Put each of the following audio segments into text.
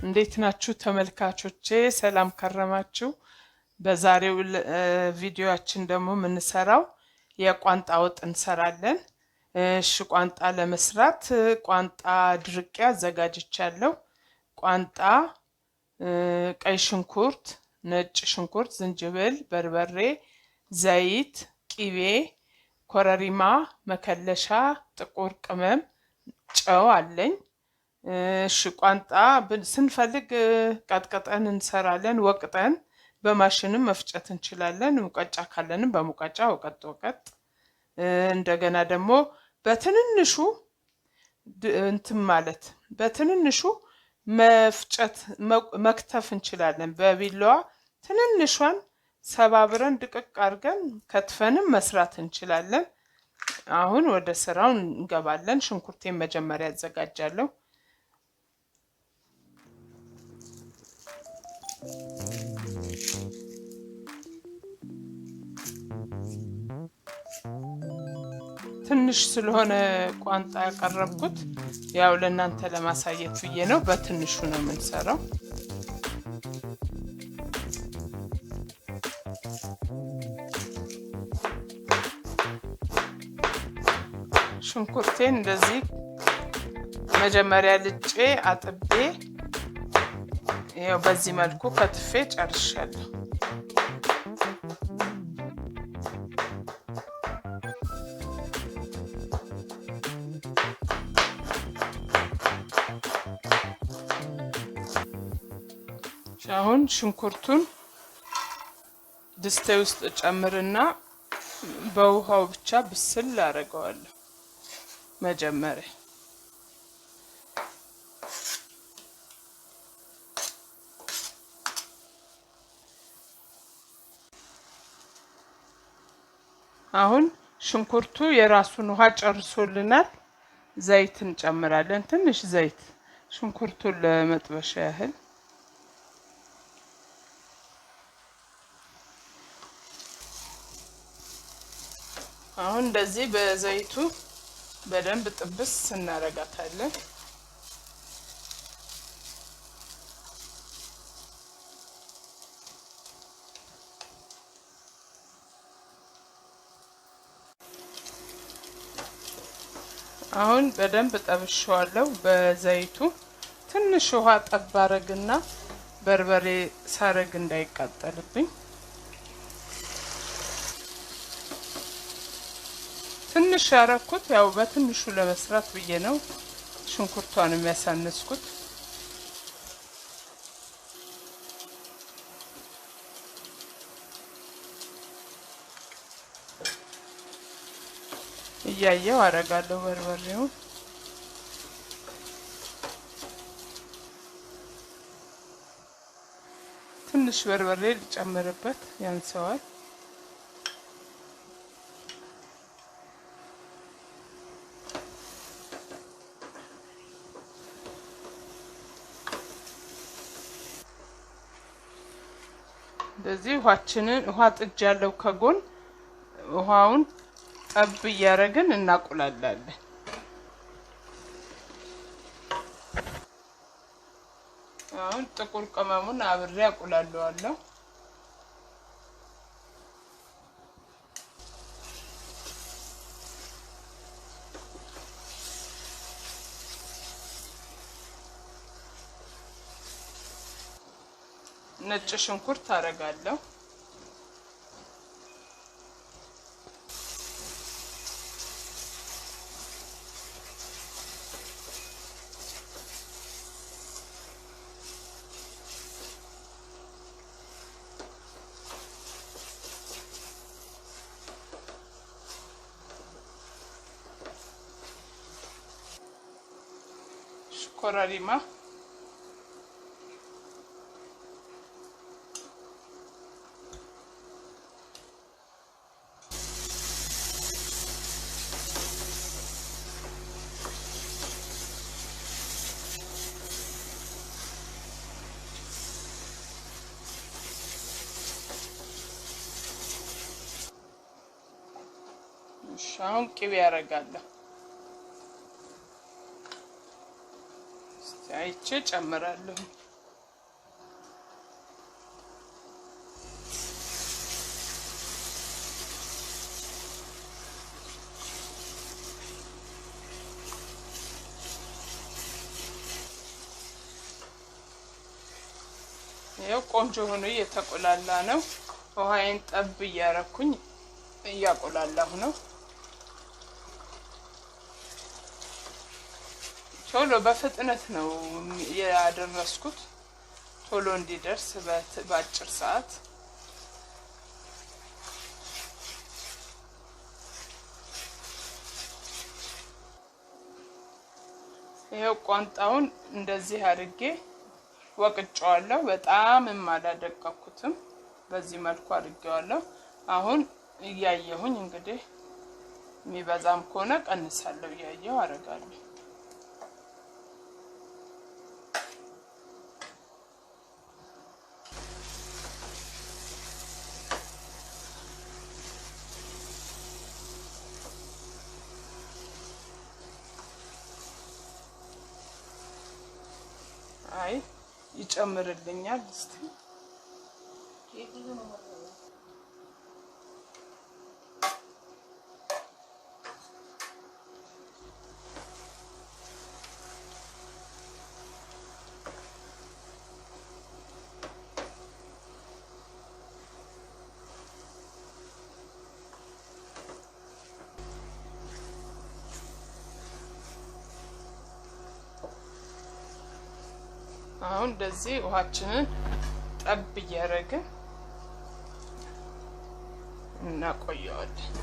እንዴት ናችሁ ተመልካቾቼ? ሰላም ከረማችሁ። በዛሬው ቪዲዮአችን ደግሞ የምንሰራው የቋንጣ ወጥ እንሰራለን። እሺ ቋንጣ ለመስራት ቋንጣ ድርቄ አዘጋጅቻለሁ። ቋንጣ፣ ቀይ ሽንኩርት፣ ነጭ ሽንኩርት፣ ዝንጅብል፣ በርበሬ፣ ዘይት፣ ቂቤ፣ ኮረሪማ፣ መከለሻ፣ ጥቁር ቅመም፣ ጨው አለኝ። እሺ ቋንጣ ስንፈልግ ቀጥቀጠን እንሰራለን። ወቅጠን በማሽንም መፍጨት እንችላለን። ሙቀጫ ካለንም በሙቀጫ ወቀጥ እንደገና ደግሞ በትንንሹ በትንንሹ መፍጨት መክተፍ እንችላለን። በቢላዋ ትንንሿን ሰባብረን ድቅቅ አድርገን ከትፈንም መስራት እንችላለን። አሁን ወደ ስራው እንገባለን። ሽንኩርቴን መጀመሪያ አዘጋጃለሁ። ትንሽ ስለሆነ ቋንጣ ያቀረብኩት ያው ለእናንተ ለማሳየት ብዬ ነው። በትንሹ ነው የምንሰራው። ሽንኩርቴን እንደዚህ መጀመሪያ ልጬ አጥቤ ያው በዚህ መልኩ ከትፌ ጨርሻለሁ። አሁን ሽንኩርቱን ድስቴ ውስጥ ጨምርና በውሃው ብቻ ብስል አደርገዋለሁ። መጀመሪያ አሁን ሽንኩርቱ የራሱን ውሃ ጨርሶልናል። ዘይት እንጨምራለን። ትንሽ ዘይት ሽንኩርቱን ለመጥበሻ ያህል። አሁን እንደዚህ በዘይቱ በደንብ ጥብስ እናረጋታለን። አሁን በደንብ ጠብሼዋለሁ በዘይቱ። ትንሽ ውሃ ጠብ አረግና በርበሬ ሳረግ እንዳይቃጠልብኝ ትንሽ ያረኩት ያው በትንሹ ለመስራት ብዬ ነው ሽንኩርቷን የሚያሳንስኩት። እያየው አረጋለሁ በርበሬው። ትንሽ በርበሬ ልጨምርበት ያንሰዋል። እንደዚህ ውሃ ጥጃለሁ ከጎን። ውሃውን ጠብ እያረግን እናቁላላለን። አሁን ጥቁር ቅመሙን አብሬ አቁላለዋለሁ። ነጭ ሽንኩርት አረጋለሁ። ኮረሪማ፣ አሁን ቅቤ ያረጋለሁ። አይቼ ጨምራለሁ። ይሄው ቆንጆ ሆኖ እየተቆላላ ነው። ውሃዬን ጠብ እያረኩኝ እያቆላላሁ ነው። ቶሎ በፍጥነት ነው ያደረስኩት ቶሎ እንዲደርስ በአጭር ሰዓት። ይሄው ቋንጣውን እንደዚህ አድርጌ ወቅጫዋለሁ። በጣም አላደቀኩትም። በዚህ መልኩ አድርጌዋለሁ። አሁን እያየሁኝ እንግዲህ የሚበዛም ከሆነ ቀንሳለሁ እያየሁ አረጋለሁ። አይ ይጨምርልኛል እስቲ አሁን እንደዚህ ውሃችንን ጠብ እያደረግን እናቆየዋለን።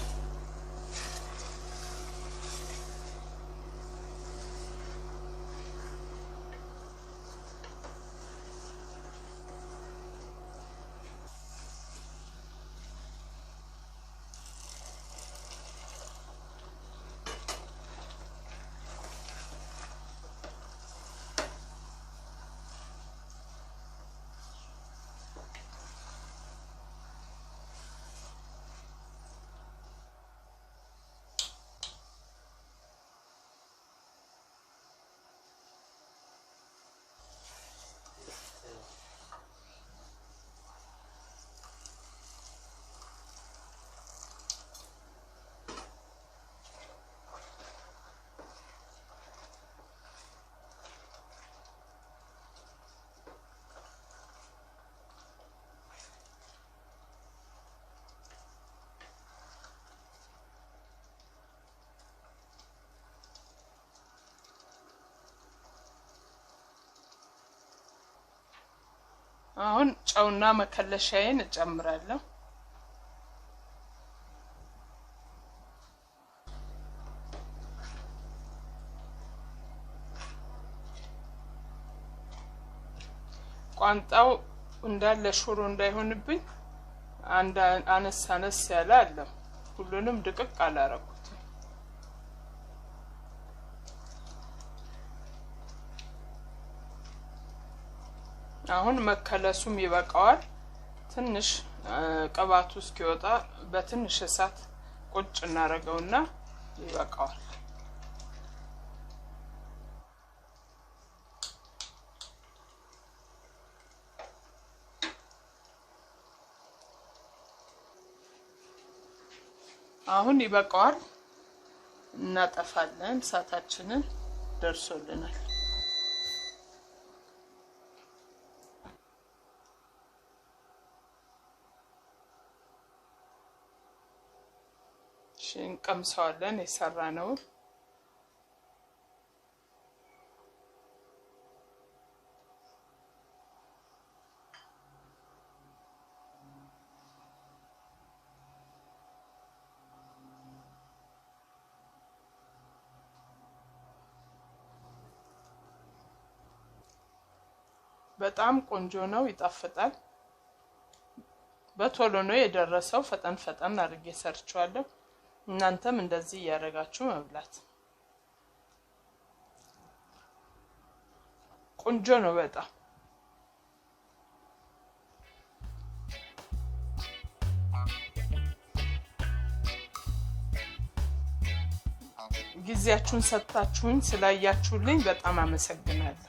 አሁን ጨውና መከለሻዬን እጨምራለሁ። ቋንጣው እንዳለ ሽሮ እንዳይሆንብኝ አንድ አነስ ያለ አለ። ሁሉንም ድቅቅ አላረኩት። አሁን መከለሱም ይበቃዋል። ትንሽ ቅባቱ እስኪወጣ በትንሽ እሳት ቁጭ እናረጋውና ይበቃዋል። አሁን ይበቃዋል። እናጠፋለን። እሳታችንን ደርሶልናል። እንቀምሰዋለን የሰራነው። በጣም ቆንጆ ነው፣ ይጣፍጣል። በቶሎ ነው የደረሰው። ፈጠን አድርጌ ሰርቻለሁ። እናንተም እንደዚህ ያረጋችሁ መብላት ቆንጆ ነው በጣም። ጊዜያችሁን ሰጥታችሁኝ ስላያችሁልኝ በጣም አመሰግናለሁ።